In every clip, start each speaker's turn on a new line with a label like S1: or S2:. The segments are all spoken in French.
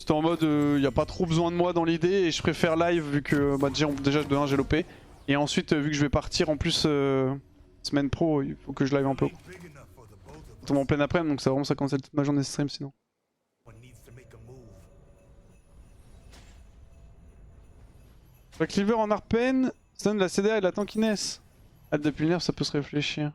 S1: C'était en mode y a pas trop besoin de moi dans l'idée et je préfère live vu que bah, déjà de 1 j'ai l'OP. Et ensuite vu que je vais partir en plus semaine pro, il faut que je live un peu. Je tombe en pleine après-midi donc ça vraiment ça cancelle toute ma journée de stream sinon. Cleaver en Arpen, ça donne de la CDA et de la tankiness. Hâte de punir, ça peut se réfléchir.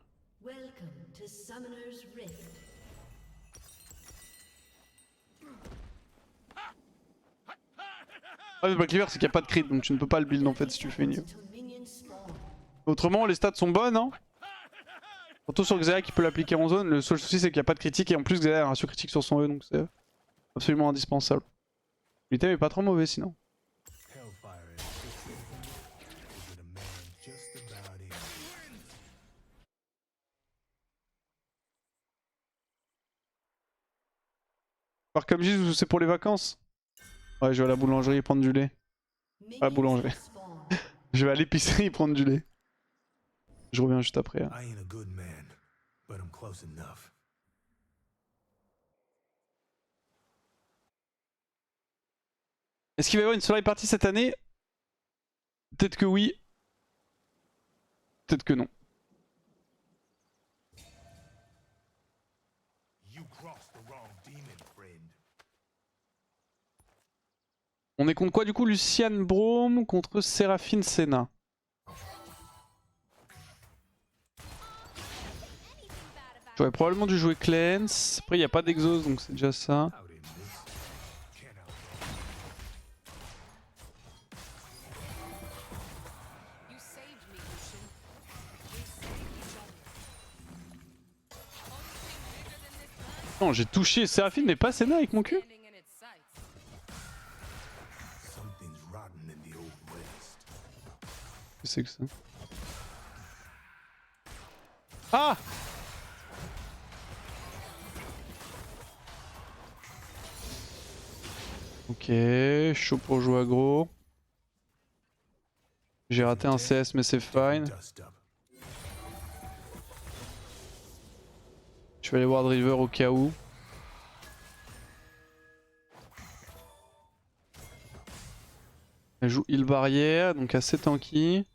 S1: Ah, le Cleaver c'est qu'il n'y a pas de crit donc tu ne peux pas le build en fait si tu fais une. Autrement les stats sont bonnes hein. Surtout sur Xayah qui peut l'appliquer en zone, le seul souci c'est qu'il n'y a pas de critique et en plus Xayah a un ratio critique sur son E donc c'est absolument indispensable. L'item est pas trop mauvais sinon. Par comme je dis, c'est pour les vacances. Ouais, je vais à la boulangerie prendre du lait. Pas à la boulangerie. Je vais à l'épicerie prendre du lait. Je reviens juste après. Hein. Est-ce qu'il va y avoir une soirée party cette année? Peut-être que oui. Peut-être que non. On est contre quoi du coup? Lucian Brome contre Séraphine Senna. J'aurais probablement dû jouer Cleanse. Après il n'y a pas d'exhaust donc c'est déjà ça. Non, j'ai touché Séraphine mais pas Senna avec mon cul. Qu'est-ce que c'est que ça? Ah! Ok, chaud pour jouer aggro. J'ai raté un CS mais c'est fine. Je vais aller voir Driver au cas où. Elle joue heal barrière, donc assez tanky.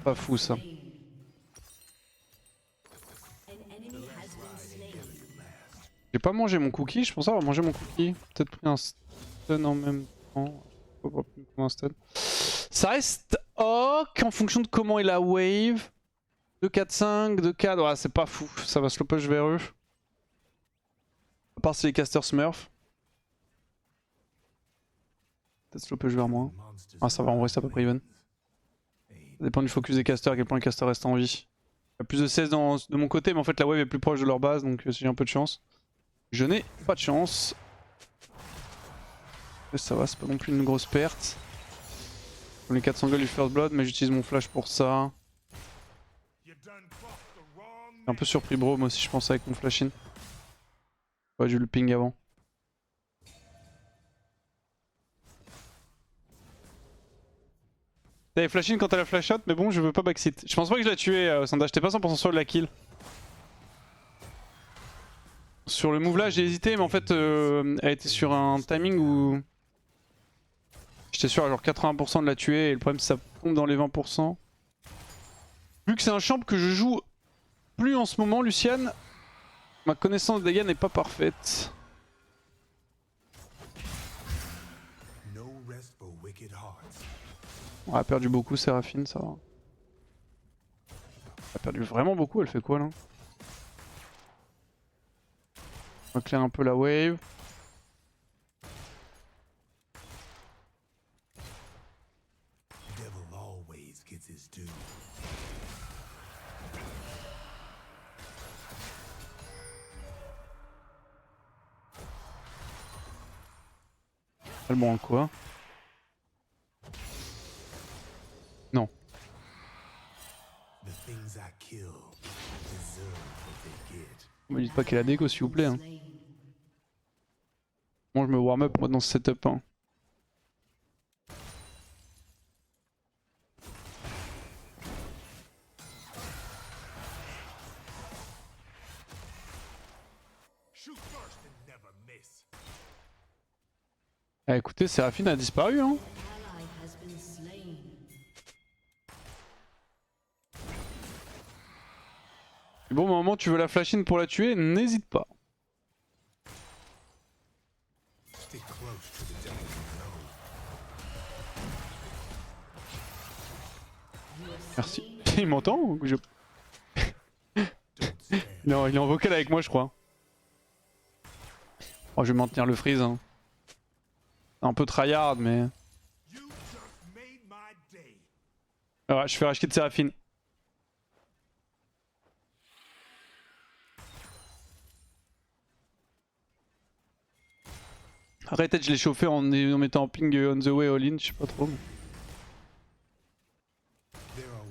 S1: Pas fou ça. J'ai pas mangé mon cookie, je pensais avoir mangé mon cookie. Peut-être pris un stun en même temps. Faut pas prendre un stun. Ça reste ok en fonction de comment est la wave. 2-4-5, 2-4, ouais, c'est pas fou. Ça va slow push vers eux. À part si les casters smurf. Peut-être slow push vers moi. Ah ça va, en vrai c'est à peu près even. Ça dépend du focus des casters, à quel point les casters restent en vie. Il y a plus de CS de mon côté, mais en fait la wave est plus proche de leur base, donc si j'ai un peu de chance. Je n'ai pas de chance. Ça va, c'est pas non plus une grosse perte. Comme les 400 gold du first blood, mais j'utilise mon flash pour ça. Un peu surpris bro, moi aussi je pense avec mon flash in. Ouais, j'ai eu le ping avant. T'avais flash in quand t'as la flash out, mais bon, je veux pas backseat. Je pense pas que je l'ai tué, Sanda, j'étais pas 100% sûr de la kill. Sur le move là, j'ai hésité, mais en fait, elle était sur un timing où j'étais sûr à genre 80% de la tuer, et le problème, c'est que ça tombe dans les 20%. Vu que c'est un champ que je joue plus en ce moment, Lucian, ma connaissance des dégâts n'est pas parfaite. On a perdu beaucoup Séraphine, ça va. Elle a perdu vraiment beaucoup, elle fait quoi là? On va clear un peu la wave. Elle branle quoi? Non. Me dites pas qu'elle a déco s'il vous plaît. Hein. Moi je me warm up moi dans ce setup. Hein. Ah, écoutez, Séraphine a disparu. Hein. Bon, au moment où tu veux la flash in pour la tuer, n'hésite pas. Merci. Il m'entend ou je... Non, il est en vocal avec moi, je crois. Oh, je vais maintenir le freeze. Hein. Un peu tryhard, mais. Ah ouais, je fais rage kit Séraphine. Arrêtez, je l'ai chauffé en mettant en ping on the way all in, je sais pas trop.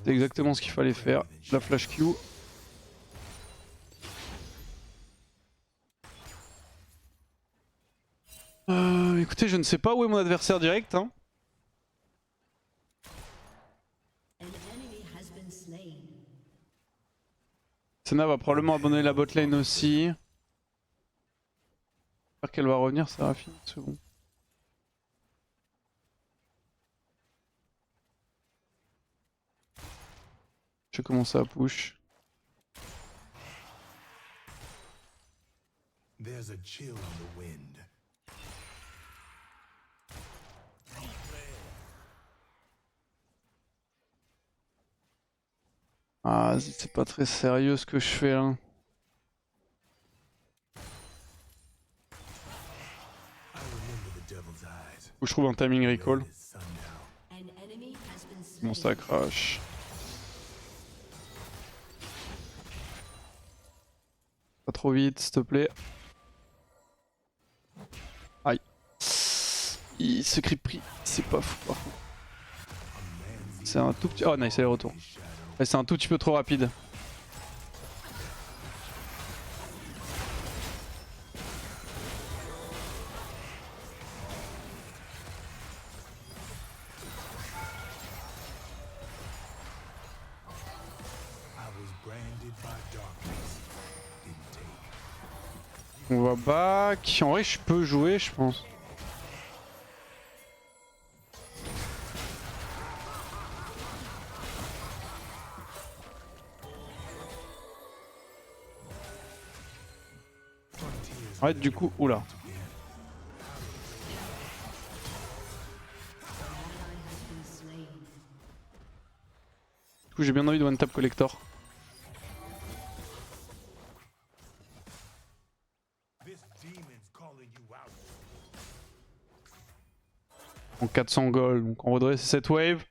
S1: C'est exactement ce qu'il fallait faire. La flash Q. Écoutez, je ne sais pas où est mon adversaire direct. Hein. Senna va probablement abandonner la bot lane aussi. J'espère qu'elle va revenir, ça va finir, c'est bon. Je vais commencer à push.
S2: There's a chill on the wind.
S1: Ah, c'est pas très sérieux ce que je fais là. Faut que je trouve un timing recall. Bon, ça crash. Pas trop vite, s'il te plaît. Aïe. Il se creep pris, c'est pas fou par contre. C'est un tout petit... Oh nice, allez retour. Ouais, c'est un tout petit peu trop rapide. On va back. En vrai, je peux jouer, je pense. Ouais, du coup, oula. Du coup, j'ai bien envie de one tap collector. En 400 gold, donc en vrai c'est cette wave.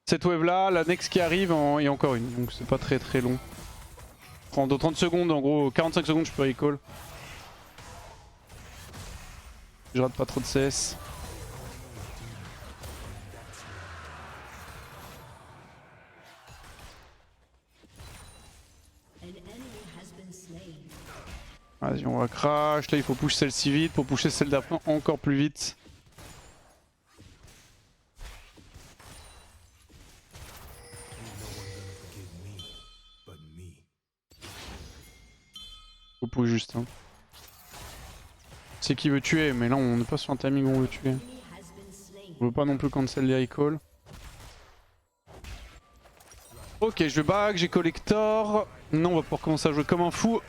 S1: Cette wave là, la next qui arrive et encore une, donc c'est pas très très long. Prends 30 secondes, en gros 45 secondes je peux recall. Je rate pas trop de CS. Vas-y, on va crash. Là il faut push celle-ci vite pour pusher celle d'après encore plus vite. Faut push juste. Hein. C'est qui veut tuer, mais là on n'est pas sur un timing où on veut tuer. On veut pas non plus cancel les recall. Ok, je vais back, j'ai collector. Non, on va pouvoir commencer à jouer comme un fou.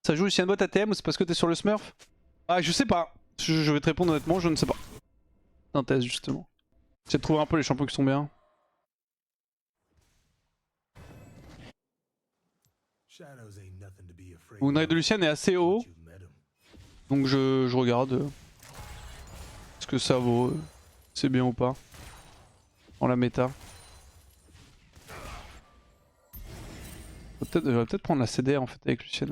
S1: Ça joue Lucian Bot ATM ou c'est parce que t'es sur le Smurf? Ah, je sais pas. Je vais te répondre honnêtement, je ne sais pas. Synthèse justement. J'essaie de trouver un peu les champions qui sont bien. Moonrise de Lucian est assez haut. Donc je regarde ce que ça vaut. C'est bien ou pas. Dans la méta. Je vais peut-être prendre la CDR en fait avec Lucian.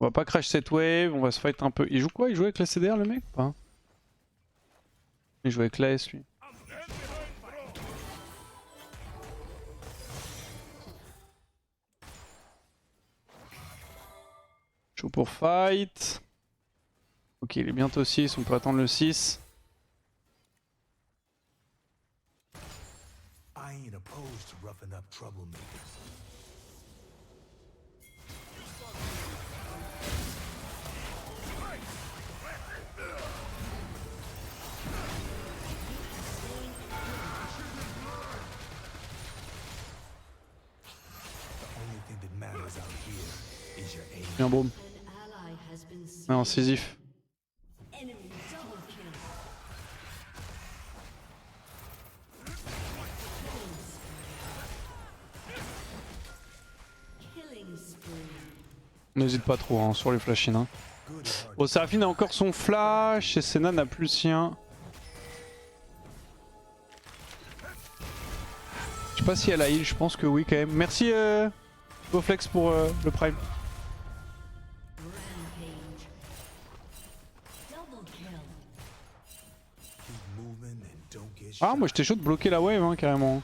S1: On va pas crash cette wave, on va se fight un peu. Il joue quoi? Il joue avec la CDR le mec ou pas? Il joue avec l'AS lui. Chaud pour fight. Ok, il est bientôt 6, on peut attendre le 6.
S2: I ain't opposed to roughing up troublemakers. The only thing that matters out here is your aim.
S1: Bien boum.
S3: An ally has been slain.
S1: Ouais, incisif.
S3: Enemy double kill. Killing spree.
S1: On n'hésite pas trop hein, sur les flashines. Hein.
S2: Good is hard
S1: Bon, Seraphine a encore son flash et Senna n'a plus le sien. Je sais pas si elle a heal, je pense que oui quand même. Merci Boflex pour le prime.
S3: Rampage. Double kill.
S2: keep moving and don't get
S1: Ah
S2: shot.
S1: moi j'étais chaud de bloquer la wave hein, carrément.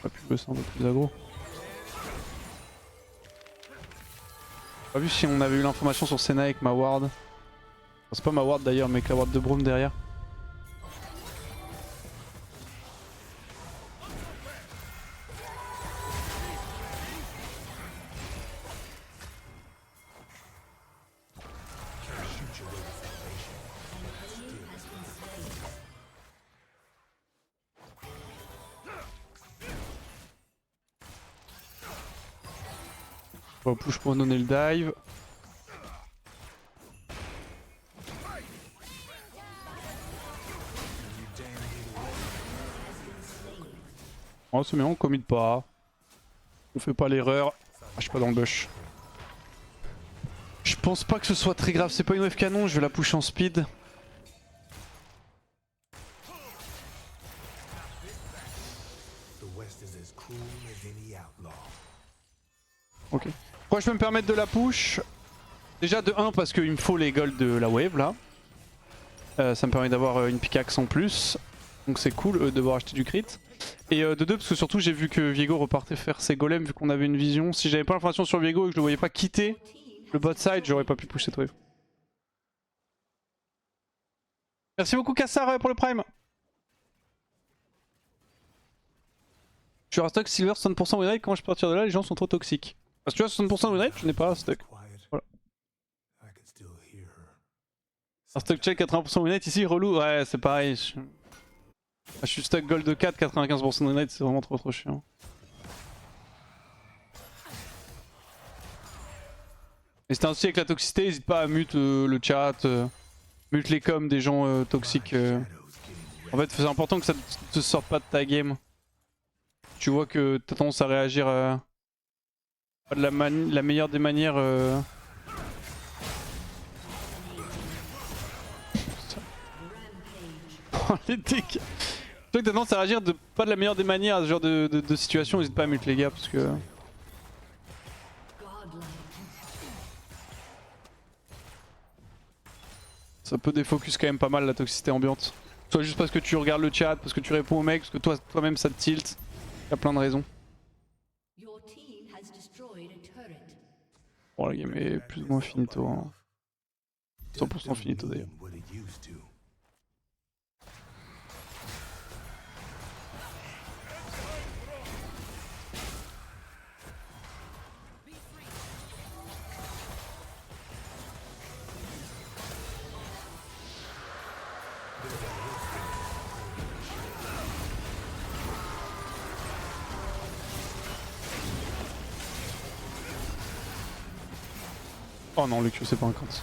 S1: Pas pu bosser un peu plus aggro. Pas vu si on avait eu l'information sur Senna avec ma ward. Enfin, c'est pas ma ward d'ailleurs mais avec la ward de Broom derrière.
S2: Shoot your way to salvation.
S3: Enemy has been slain.
S1: On va push pour donner le dive. Oh c'est bien, on commit pas. On fait pas l'erreur. Ah, je suis pas dans le bush. Je pense pas que ce soit très grave, c'est pas une wave canon, je vais la push en speed.
S2: The West is as cruel as any outlaw.
S1: Ok. Pourquoi je peux me permettre de la push? Déjà de 1 parce qu'il me faut les golds de la wave là. Ça me permet d'avoir une pickaxe en plus. Donc c'est cool de devoir acheter du crit. Et de 2 parce que surtout j'ai vu que Viego repartait faire ses golems vu qu'on avait une vision. Si j'avais pas l'information sur Viego et que je le voyais pas quitter le bot side, j'aurais pas pu push cette wave. Merci beaucoup Kassar pour le prime. Je suis un stock silver 60% win rate, comment je peux partir de là? Les gens sont trop toxiques. Parce que tu vois 60% win rate, je n'ai pas un stock.
S2: Quiet.
S1: Voilà.
S2: I can still hear her.
S1: Un stock check 80% win rate ici, relou. Ouais, c'est pareil. Je suis stock gold de 4, 95% win rate, c'est vraiment trop chiant. Et c'était ainsi avec la toxicité, n'hésite pas à mute le chat, mute les coms des gens toxiques.
S2: Shadows getting
S1: En fait, c'est important que ça te sorte pas de ta game. Tu vois que t'as tendance à réagir pas de la meilleure des manières. Oh, les dégâts. Tu vois que t'as tendance à réagir pas de la meilleure des manières à ce genre de situation. N'hésite pas à mute les gars parce que.
S3: Godlike.
S1: Ça peut défocus quand même pas mal la toxicité ambiante. Soit juste parce que tu regardes le chat, parce que tu réponds aux mecs, parce que toi-même ça te tilt. Y'a plein de raisons.
S3: Your team has destroyed a turret.
S1: Bon la game est plus ou moins finito. Hein. 100%
S2: doesn't
S1: finito d'ailleurs.
S2: mean what it used to.
S1: Oh non, le Q c'est pas un compte.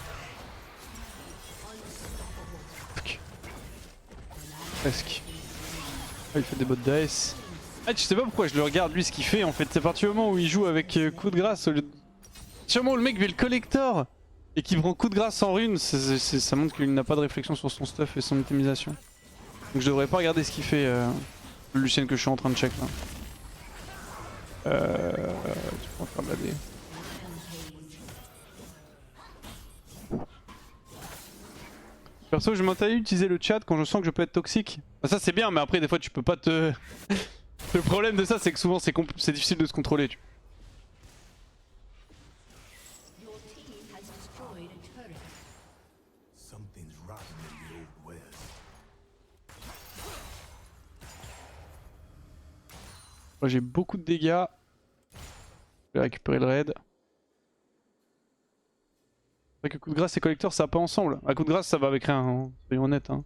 S1: Fuck. Presque. Ah, il fait des bots d'AS. Ah, tu sais pas pourquoi je le regarde lui ce qu'il fait en fait. C'est à partir du moment où il joue avec coup de grâce au lieu de. Sûrement le mec veut le collector et qui prend coup de grâce en rune, ça montre qu'il n'a pas de réflexion sur son stuff et son optimisation. Donc je devrais pas regarder ce qu'il fait le Lucien que je suis en train de check là. Tu peux en faire de la D. Perso, je m'interdis d'utiliser le chat quand je sens que je peux être toxique. Bah, ça c'est bien, mais après des fois tu peux pas te... Le problème de ça c'est que souvent c'est difficile de se contrôler.
S3: Your team has destroyed a turret.
S2: Something's rotten in the old west.
S1: Moi j'ai beaucoup de dégâts. Je vais récupérer le raid. C'est vrai que coup de grâce et collecteur ça va pas ensemble. À coup de grâce ça va avec rien, hein. Soyons honnêtes. Hein.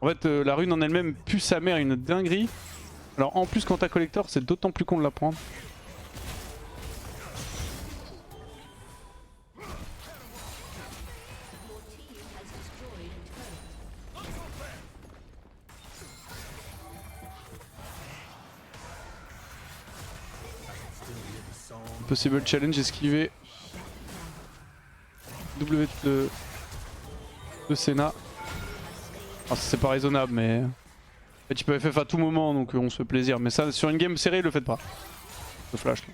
S1: En fait la rune en elle-même pue sa mère une dinguerie. Alors en plus quand t'as collector c'est d'autant plus con de la prendre.
S3: Your team has destroyed a turret.
S1: Possible challenge esquivé. W de Senna. Ah, c'est pas raisonnable mais... Et tu peux FF à tout moment donc on se fait plaisir. Mais ça sur une game serrée le faites pas. Le flash là.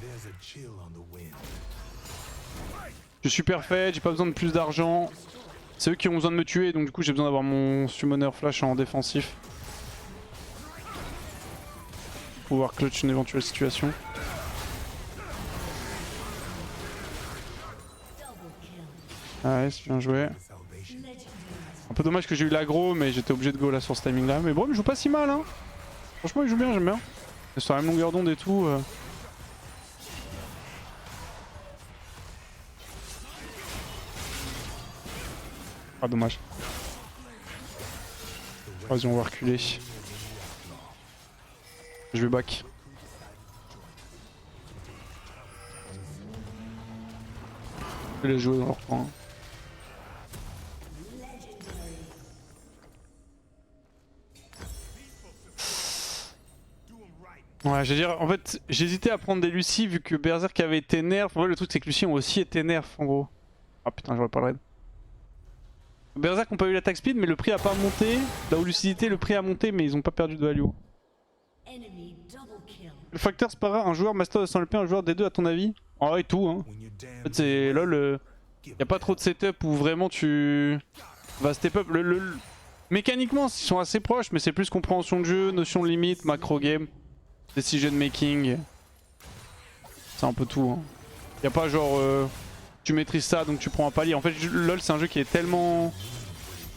S2: There's a chill on the wind.
S1: Je suis super fait, j'ai pas besoin de plus d'argent. C'est eux qui ont besoin de me tuer donc du coup j'ai besoin d'avoir mon summoner flash en défensif. Pour pouvoir clutch une éventuelle situation. Ouais, c'est bien joué.
S2: Salvation.
S1: Un peu dommage que j'ai eu l'aggro mais j'étais obligé de go là sur ce timing là. Mais bon il joue pas si mal hein. Franchement il joue bien, j'aime bien. Et sur la même longueur d'onde et tout. Ah dommage. Vas-y on va reculer. Je vais back. Je vais les jouer dans leur coin. Ouais, je veux dire, en fait, j'hésitais à prendre des Lucy vu que Berserk avait été nerf. En vrai, le truc, c'est que Lucy ont aussi été nerf en gros. Ah putain, j'aurais pas le raid. Berserk ont pas eu l'attaque speed, mais le prix a pas monté. Là où Lucidité, le prix a monté, mais ils ont pas perdu de value.
S3: Enemy double kill.
S1: Le facteur, c'est pas rare, un joueur master de 100 LP, un joueur D2 à ton avis? Ah ouais, tout hein.
S2: When you're
S1: En
S2: damn
S1: fait, c'est LoL. Y a pas trop de setup où vraiment tu vas step up. Mécaniquement, ils sont assez proches, mais c'est plus compréhension de jeu, notion de limite, macro game, decision making. C'est un peu tout. Hein. Y a pas genre tu maîtrises ça donc tu prends un palier. En fait, LoL c'est un jeu qui est tellement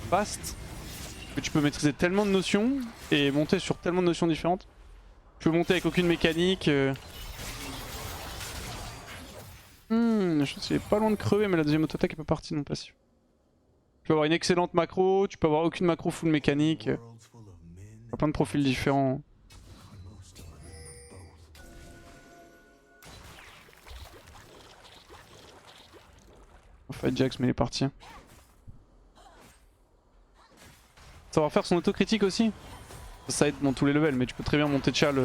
S1: vaste que tu peux maîtriser tellement de notions et monter sur tellement de notions différentes. Tu peux monter avec aucune mécanique. Je pense qu'il est pas loin de crever, mais la deuxième auto-attaque est pas partie non passif. Tu peux avoir une excellente macro, tu peux avoir aucune macro full mécanique.
S2: world's full of men.
S1: Plein de profils différents.
S2: Most of them both.
S1: On fait Jax, mais il est parti. Savoir faire son autocritique aussi. Ça aide dans tous les levels, mais tu peux très bien monter Chal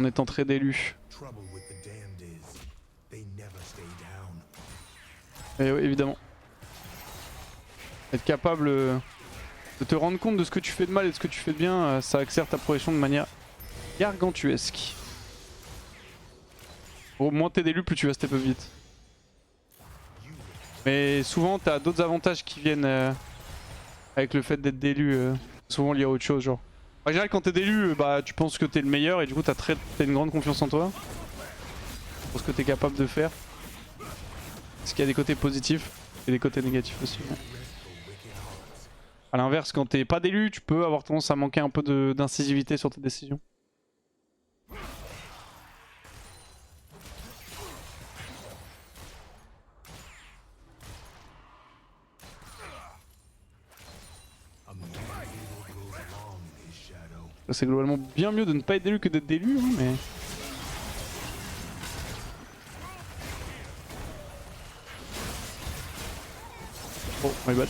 S1: en étant très d'élu.
S2: Trouble with the damned is they never stay down.
S1: Et ouais, évidemment. Être capable de te rendre compte de ce que tu fais de mal et de ce que tu fais de bien, ça accélère ta progression de manière gargantuesque. Au moins t'es d'élu, plus tu vas step up vite. Mais souvent t'as d'autres avantages qui viennent avec le fait d'être d'élu, souvent lié à autre chose genre. En général quand t'es d'élu, bah tu penses que t'es le meilleur et du coup t'as une grande confiance en toi. Pour ce que t'es capable de faire. Parce qu'il y a des côtés positifs et des côtés négatifs aussi. A l'inverse, quand t'es pas d'élu, tu peux avoir tendance à manquer un peu d'incisivité sur tes décisions.
S2: A man hero grows long in his shadow.
S1: C'est globalement bien mieux de ne pas être d'élu que d'être d'élu, hein, mais... Oh, my bad.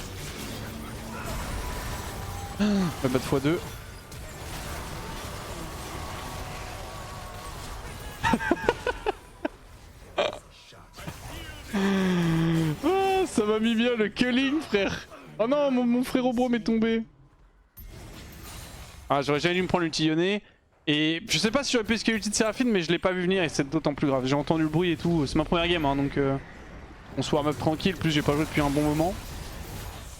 S1: My bad x2. Ah, ça m'a pas mis bien le culling, frère. Oh non, mon frère Obro m'est tombé. Ah, j'aurais jamais dû me prendre l'ulti Yone. Et je sais pas si j'aurais pu esquiver l'ulti de Seraphine, mais je l'ai pas vu venir et c'est d'autant plus grave. J'ai entendu le bruit et tout. C'est ma première game, hein, donc on se warm up tranquille. Plus j'ai pas joué depuis un bon moment.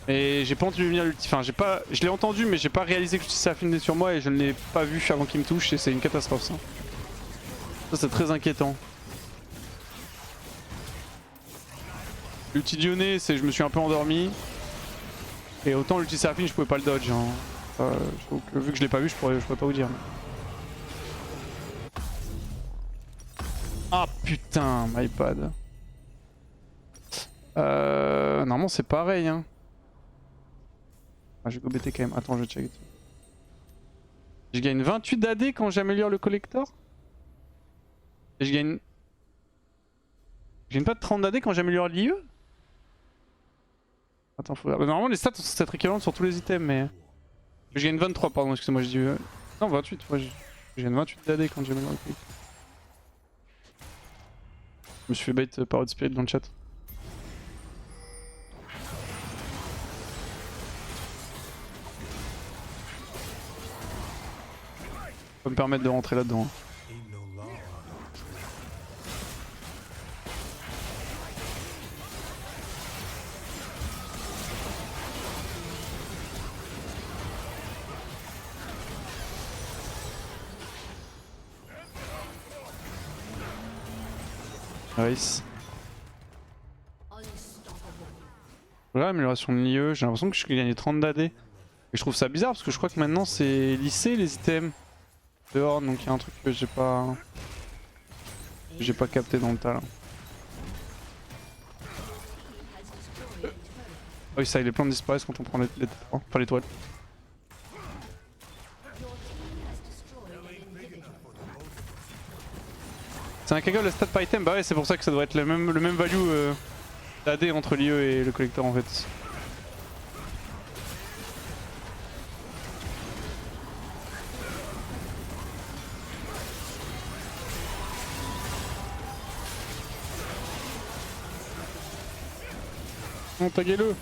S1: Et j'ai pas entendu venir l'ulti. Enfin, je l'ai entendu, mais j'ai pas réalisé que l'ulti Seraphine était sur moi et je ne l'ai pas vu avant qu'il me touche. Et c'est une catastrophe, ça. Ça, c'est très inquiétant. L'ulti Yone, c'est je me suis un peu endormi. Et autant l'ulti Seraphine, je pouvais pas le dodge. Hein. Donc, vu que je l'ai pas vu, je pourrais pas vous dire. Ah putain, my bad. Normalement c'est pareil hein. Ah, je vais go BT quand même. Attends, je check. Je gagne 28 d'AD quand j'améliore le collector. Et je gagne... Je gagne pas de 30 d'AD quand j'améliore l'IE. Attends, faut... Normalement les stats sont être équivalentes sur tous les items mais... Je gagne 23 pardon, excusez-moi, je dis... Non 28, moi je gagne 28 d'AD quand j'améliore le collector. Je me suis fait bait par Odd Spirit dans le chat. Me permettre de rentrer là-dedans.
S2: Ain't no law.
S1: Nice.
S3: Unstoppable.
S1: Voilà, amélioration de l'IE, j'ai l'impression que je gagne 30 d'AD. Et je trouve ça bizarre parce que je crois que maintenant c'est lissé les items dehors, donc il y a un truc que j'ai pas capté dans le tas là. Ah oui, ça, les plans disparaissent quand on prend enfin l'étoile. C'est un kaggle le stat par item, bah ouais, c'est pour ça que ça doit être le même value d'AD entre l'IE et le collector en fait. Non, taguez-le.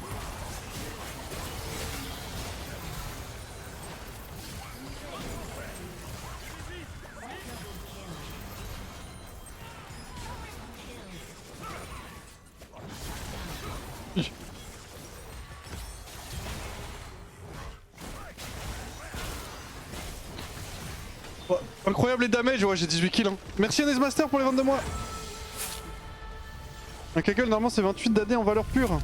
S1: Oh, incroyable les damages, ouais j'ai 18 kills hein. Merci Honest Master pour les 22 mois. Un kaggle normalement c'est 28 d'AD en valeur pure.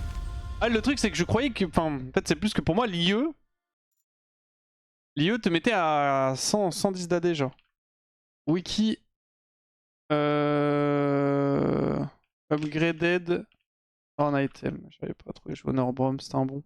S1: Ah le truc c'est que je croyais que, enfin peut-être c'est plus que pour moi l'IE te mettait à 110 d'AD genre. Wiki upgraded en item. J'avais pas trouvé, je joué Norbrom, c'était un bon.